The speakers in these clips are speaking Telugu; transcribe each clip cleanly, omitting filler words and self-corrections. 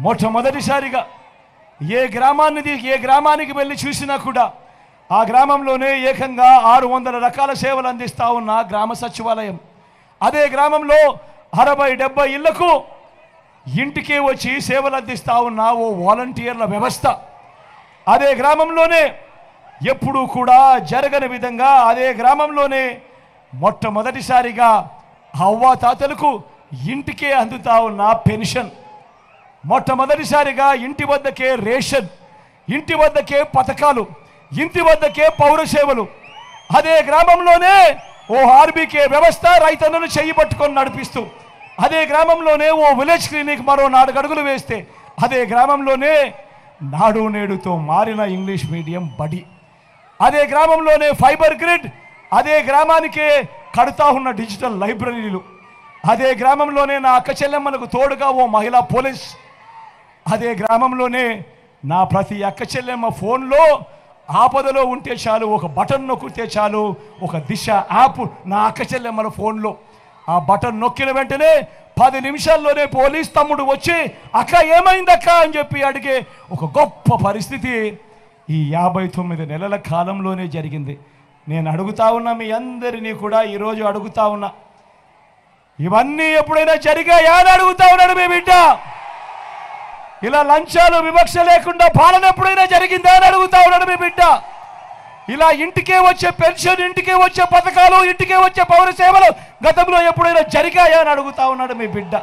మొట్టమొదటిసారిగా ఏ గ్రామానికి వెళ్ళి చూసినా కూడా ఆ గ్రామంలోనే ఏకంగా 600 రకాల సేవలు అందిస్తూ ఉన్న గ్రామ సచివాలయం. అదే గ్రామంలో 60-70 ఇళ్లకు ఇంటికే వచ్చి సేవలు అందిస్తూ ఉన్న ఓ వాలంటీర్ల వ్యవస్థ. అదే గ్రామంలోనే ఎప్పుడూ కూడా జరగని విధంగా అదే గ్రామంలోనే మొట్టమొదటిసారిగా అవ్వాతాతలకు ఇంటికే అందుతా ఉన్న పెన్షన్, మొట్టమొదటిసారిగా ఇంటి వద్దకే రేషన్, ఇంటి వద్దకే పథకాలు, ఇంటి వద్దకే పౌర సేవలు. అదే గ్రామంలోనే ఓ ఆర్బీకే వ్యవస్థ రైతన్నను చెయ్యి పట్టుకొని నడిపిస్తూ, అదే గ్రామంలోనే ఓ విలేజ్ క్లినిక్ మరో 4 అడుగులు వేస్తే, అదే గ్రామంలోనే నాడు నేడుతో మారిన ఇంగ్లీష్ మీడియం బడి, అదే గ్రామంలోనే ఫైబర్ గ్రిడ్, అదే గ్రామానికే కడుతా ఉన్న డిజిటల్ లైబ్రరీలు, అదే గ్రామంలోనే నా అక్క చెల్లెమ్మలకు తోడుగా ఓ మహిళా పోలీస్, అదే గ్రామంలోనే నా ప్రతి అక్క చెల్లెమ్మ ఫోన్లో ఆపదలో ఉంటే చాలు ఒక బటన్ నొక్కితే చాలు ఒక దిశ యాప్ నా అక్క చెల్లెమ్మల ఫోన్లో ఆ బటన్ నొక్కిన వెంటనే 10 నిమిషాల్లోనే పోలీస్ తమ్ముడు వచ్చి అక్క ఏమైందక్క అని చెప్పి అడిగే ఒక గొప్ప పరిస్థితి ఈ 59 నెలల కాలంలోనే జరిగింది. నేను అడుగుతా ఉన్నా మీ అందరినీ కూడా ఈరోజు అడుగుతా ఉన్నా, ఇవన్నీ ఎప్పుడైనా జరిగాయా అని అడుగుతా ఉన్నాడు మీ బిడ్డ. ఇలా లంచాలు వివక్ష లేకుండా పాలన ఎప్పుడైనా జరిగిందా అని అడుగుతా ఉన్నాడు మీ బిడ్డ. ఇలా ఇంటికే వచ్చే పెన్షన్, ఇంటికే వచ్చే పథకాలు, ఇంటికే వచ్చే పౌర సేవలు గతంలో ఎప్పుడైనా జరిగాయా అని అడుగుతా ఉన్నాడు మీ బిడ్డ.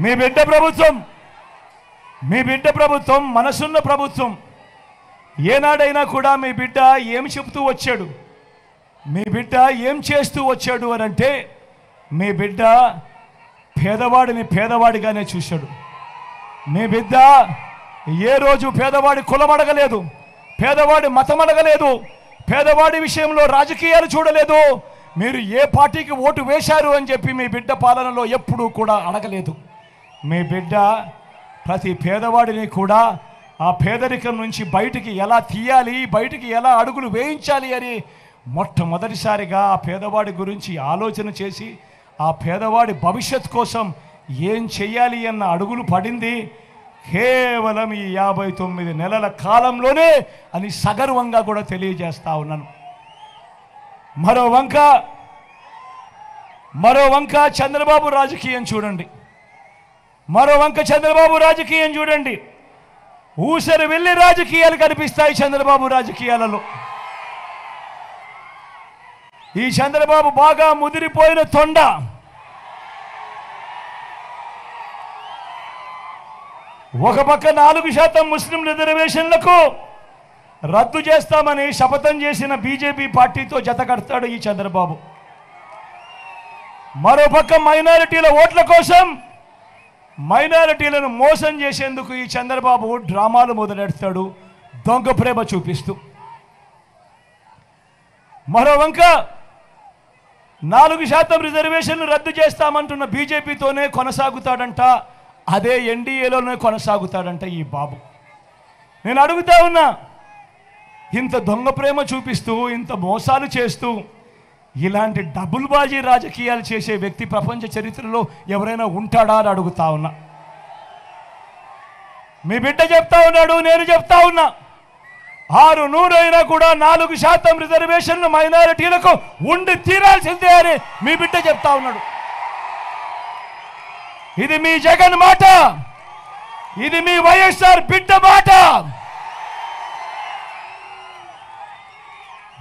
మీ బిడ్డ ప్రభుత్వం మనసున్న ప్రభుత్వం. ఏనాడైనా కూడా మీ బిడ్డ ఏం చెబుతూ వచ్చాడు, మీ బిడ్డ ఏం చేస్తూ వచ్చాడు అని అంటే, మీ బిడ్డ పేదవాడిని పేదవాడిగానే చూశాడు. మీ బిడ్డ ఏ రోజు పేదవాడి కులం అడగలేదు, పేదవాడి మతం అడగలేదు, పేదవాడి విషయంలో రాజకీయాలు చూడలేదు, మీరు ఏ పార్టీకి ఓటు వేశారు అని చెప్పి మీ బిడ్డ పాలనలో ఎప్పుడూ కూడా అడగలేదు. మీ బిడ్డ ప్రతి పేదవాడిని కూడా ఆ పేదరికం నుంచి బయటికి ఎలా తీయాలి, బయటికి ఎలా అడుగులు వేయించాలి అని మొట్టమొదటిసారిగా ఆ పేదవాడి గురించి ఆలోచన చేసి ఆ పేదవాడి భవిష్యత్ కోసం ఏం చెయ్యాలి అన్న అడుగులు పడింది కేవలం ఈ 59 నెలల కాలంలోనే అని సగర్వంగా కూడా తెలియజేస్తా ఉన్నాను. మరో వంక చంద్రబాబు రాజకీయం చూడండి, ఊసరి వెళ్ళి రాజకీయాలు కనిపిస్తాయి చంద్రబాబు రాజకీయాలలో. ఈ చంద్రబాబు బాగా ముదిరిపోయిన తొండ. ఒక పక్క 4% ముస్లిం రిజర్వేషన్లకు రద్దు చేస్తామని శపథం చేసిన బీజేపీ పార్టీతో జత కడతాడు ఈ చంద్రబాబు. మరోపక్క మైనారిటీల ఓట్ల కోసం మైనారిటీలను మోసం చేసేందుకు ఈ చంద్రబాబు డ్రామాలు మొదలెడతాడు, దొంగ ప్రేమ చూపిస్తూ. మరో వంక 4% రిజర్వేషన్లు రద్దు చేస్తామంటున్న బీజేపీతోనే కొనసాగుతాడంట, అదే ఎన్డీఏలోనే కొనసాగుతాడంట ఈ బాబు. నేను అడుగుతా ఉన్నా, ఇంత దొంగ ప్రేమ చూపిస్తూ, ఇంత మోసాలు చేస్తూ, ఇలాంటి డబుల్ బాజీ రాజకీయాలు చేసే వ్యక్తి ప్రపంచ చరిత్రలో ఎవరైనా ఉంటాడా అని అడుగుతా ఉన్నా. మీ బిడ్డ చెప్తా ఉన్నాడు, నేను చెప్తా ఉన్నా, 600 అయినా కూడా 4% రిజర్వేషన్లు మైనారిటీలకు ఉండి తీరాల్సిందే అని మీ బిడ్డ చెప్తా ఉన్నాడు. ఇది మీ జగన్ మాట, ఇది మీ వైఎస్ఆర్ బిడ్డ మాట.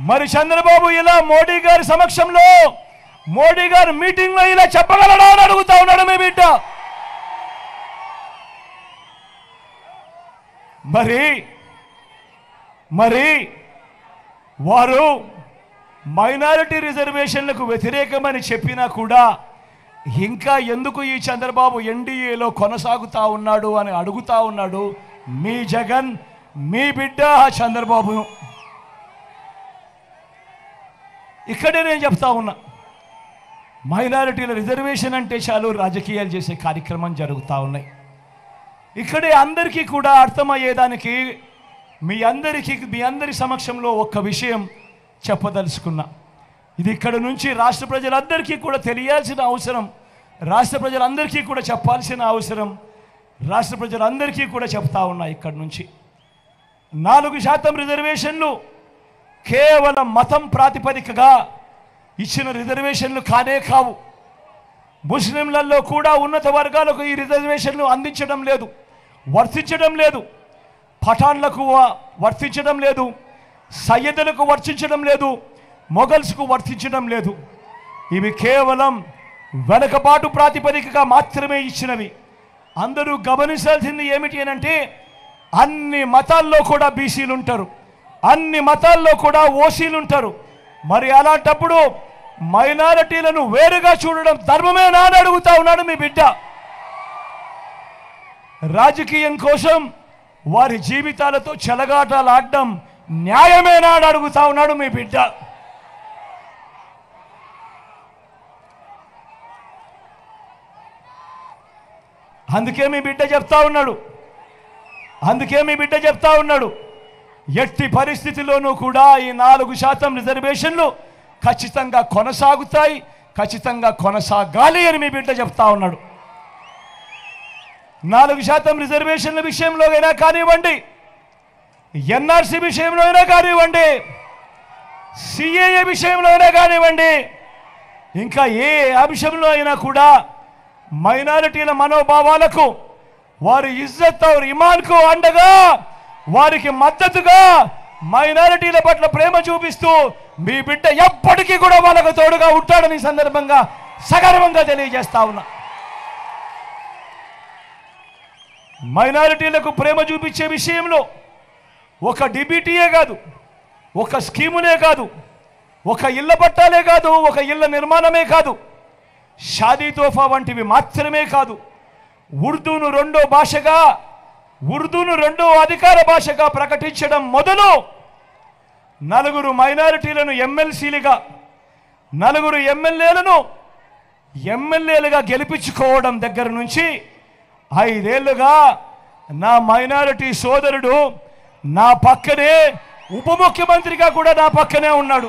మరి చంద్రబాబు ఇలా మోడీ గారి సమక్షంలో, మోడీ గారి మీటింగ్లో ఇలా చెప్పగలడా అని అడుగుతా ఉన్నాడు మీ బిడ్డ. మరి వారు మైనారిటీ రిజర్వేషన్లకు వ్యతిరేకమని చెప్పినా కూడా ఇంకా ఎందుకు ఈ చంద్రబాబు ఎన్డీఏలో కొనసాగుతా ఉన్నాడు అని అడుగుతా ఉన్నాడు మీ జగన్, మీ బిడ్డ చంద్రబాబు. ఇక్కడే నేను చెప్తా ఉన్నా, మైనారిటీల రిజర్వేషన్ అంటే చాలు రాజకీయాలు చేసే కార్యక్రమం జరుగుతూ ఉన్నాయి. ఇక్కడే అందరికీ కూడా అర్థమయ్యేదానికి మీ అందరి సమక్షంలో ఒక్క విషయం చెప్పదలుచుకున్నా. ఇది ఇక్కడ నుంచి రాష్ట్ర ప్రజలందరికీ కూడా తెలియాల్సిన అవసరం, రాష్ట్ర ప్రజలందరికీ కూడా చెప్పాల్సిన అవసరం, రాష్ట్ర ప్రజలందరికీ కూడా చెప్తా ఉన్నా. ఇక్కడి నుంచి 4% రిజర్వేషన్లు కేవలం మతం ప్రాతిపదికగా ఇచ్చిన రిజర్వేషన్లు కానే కావు. ముస్లింలలో కూడా ఉన్నత వర్గాలకు ఈ రిజర్వేషన్లు అందించడం లేదు, వర్తించడం లేదు. పఠాన్లకు వర్తించడం లేదు, సయ్యదులకు వర్తించడం లేదు, మొఘల్స్కు వర్తించడం లేదు. ఇవి కేవలం వెనుకబాటు ప్రాతిపదికగా మాత్రమే ఇచ్చినవి. అందరూ గమనించాల్సింది ఏమిటి అంటే అన్ని మతాల్లో కూడా బీసీలు ఉంటారు, అన్ని మతాల్లో కూడా ఓసీలు ఉంటారు. మరి అలాంటప్పుడు మైనారిటీలను వేరుగా చూడడం ధర్మమేనా అని అడుగుతా ఉన్నాడు మీ బిడ్డ. రాజకీయం కోసం వారి జీవితాలతో చెలగాటాలు ఆడడం న్యాయమేనా అని అడుగుతా ఉన్నాడు మీ బిడ్డ. అందుకే మీ బిడ్డ చెప్తా ఉన్నాడు, ఎట్టి పరిస్థితిలోనూ కూడా ఈ 4% రిజర్వేషన్లు ఖచ్చితంగా కొనసాగుతాయి, ఖచ్చితంగా కొనసాగాలి అని మీ బిడ్డ చెప్తా ఉన్నాడు. 4% రిజర్వేషన్ల విషయంలో అయినా కానివ్వండి, ఎన్ఆర్సీ విషయంలో అయినా కానివ్వండి, సిఏఏ విషయంలో అయినా కానివ్వండి, ఇంకా ఏ అంశంలో అయినా కూడా మైనారిటీల మనోభావాలకు, వారి ఇజ్జత్ और ఇమాన్కు అండగా, వారికి మద్దతుగా, మైనారిటీల పట్ల ప్రేమ చూపిస్తూ మీ బిడ్డ ఎప్పటికీ కూడా వాళ్ళకు తోడుగా ఉంటాడని సందర్భంగా సగర్వంగా తెలియజేస్తా ఉన్నా. మైనారిటీలకు ప్రేమ చూపించే విషయంలో ఒక డిబిటీయే కాదు, ఒక స్కీమునే కాదు, ఒక ఇళ్ల పట్టాలే కాదు, ఒక ఇళ్ల నిర్మాణమే కాదు, షాదీ తోఫా వంటివి మాత్రమే కాదు, ఉర్దూను రెండో అధికార భాషగా ప్రకటించడం మొదలు 4 మైనారిటీలను ఎమ్మెల్సీలుగా, 4 ఎమ్మెల్యేలుగా గెలిపించుకోవడం దగ్గర నుంచి 5 ఏళ్లుగా నా మైనారిటీ సోదరుడు నా పక్కనే, ఉప ముఖ్యమంత్రిగా కూడా నా పక్కనే ఉన్నాడు.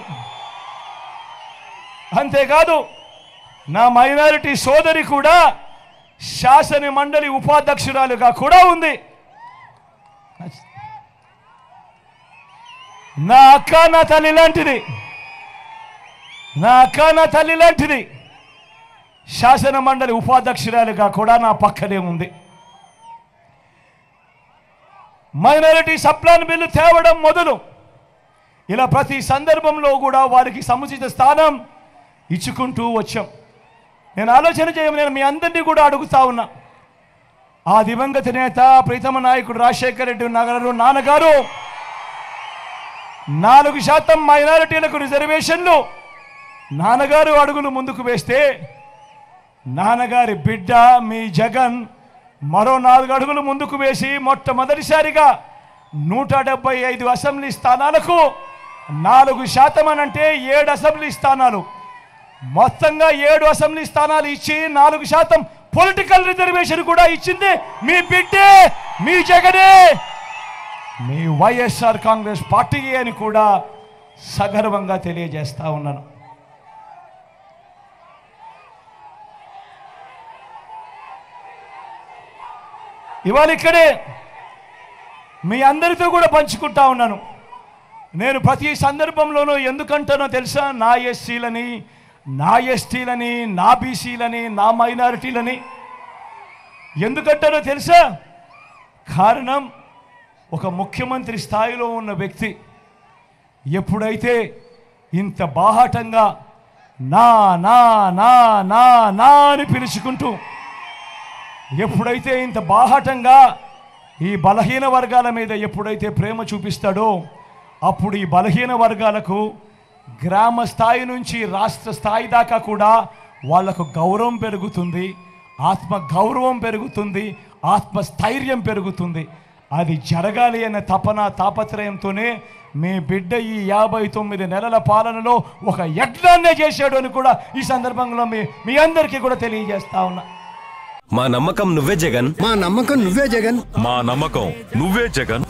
అంతేకాదు నా మైనారిటీ సోదరి కూడా శాసన మండలి ఉపాధ్యక్షురాలుగా కూడా ఉంది. నా అక్క నా తల్లి లాంటిది, శాసన మండలి ఉపాధ్యక్షురాలుగా కూడా నా పక్కనే ఉంది. మైనారిటీ సప్లాన్ బిల్లు తేవడం మొదలు ఇలా ప్రతి సందర్భంలో కూడా వారికి సముచిత స్థానం ఇచ్చుకుంటూ వచ్చాం. నేను ఆలోచన నేను మీ అందరినీ కూడా అడుగుతా ఉన్నా, ఆ దివంగత నేత ప్రీతమ నాయకుడు రాజశేఖర రెడ్డి గారు నాన్నగారు 4% మైనారిటీలకు రిజర్వేషన్లు నాన్నగారు అడుగులు ముందుకు వేస్తే, నాన్నగారి బిడ్డ మీ జగన్ మరో 4 అడుగులు ముందుకు వేసి మొట్టమొదటిసారిగా 175 అసెంబ్లీ స్థానాలకు 4% అనంటే 7 అసెంబ్లీ స్థానాలు, మొత్తంగా 7 అసెంబ్లీ స్థానాలు ఇచ్చి 4% పొలిటికల్ రిజర్వేషన్ కూడా ఇచ్చింది మీ బిడ్డే, మీ జగనే, మీ వైఎస్ఆర్ కాంగ్రెస్ పార్టీ అని కూడా సగర్వంగా తెలియజేస్తా ఉన్నాను. ఇవాళ ఇక్కడే మీ అందరితో కూడా పంచుకుంటా ఉన్నాను. నేను ప్రతి సందర్భంలోనూ ఎందుకంటానో తెలుసా, నా ఎస్సీలని, నా ఎస్టీలని, నా బీసీలని, నా మైనారిటీలని ఎందుకంటానో తెలుసా? కారణం, ఒక ముఖ్యమంత్రి స్థాయిలో ఉన్న వ్యక్తి ఎప్పుడైతే ఇంత బాహాటంగా నా నా నా నా నా అని పిలుచుకుంటూ, ఎప్పుడైతే ఇంత బాహాటంగా ఈ బలహీన వర్గాల మీద ఎప్పుడైతే ప్రేమ చూపిస్తాడో, అప్పుడు ఈ బలహీన వర్గాలకు గ్రామ స్థాయి నుంచి రాష్ట్ర స్థాయి దాకా కూడా వాళ్లకు గౌరవం పెరుగుతుంది, ఆత్మ గౌరవం పెరుగుతుంది, ఆత్మస్థైర్యం పెరుగుతుంది. అది జరగాలి అనే తాపత్రయంతోనే మీ బిడ్డ ఈ 59 నెలల పాలనలో ఒక యజ్ఞాన్నే చేశాడు అని కూడా ఈ సందర్భంలో మీ అందరికీ కూడా తెలియజేస్తా ఉన్నా. మా నమ్మకం నువ్వే జగన్, మా నమ్మకం నువ్వే జగన్, మా నమ్మకం నువ్వే జగన్.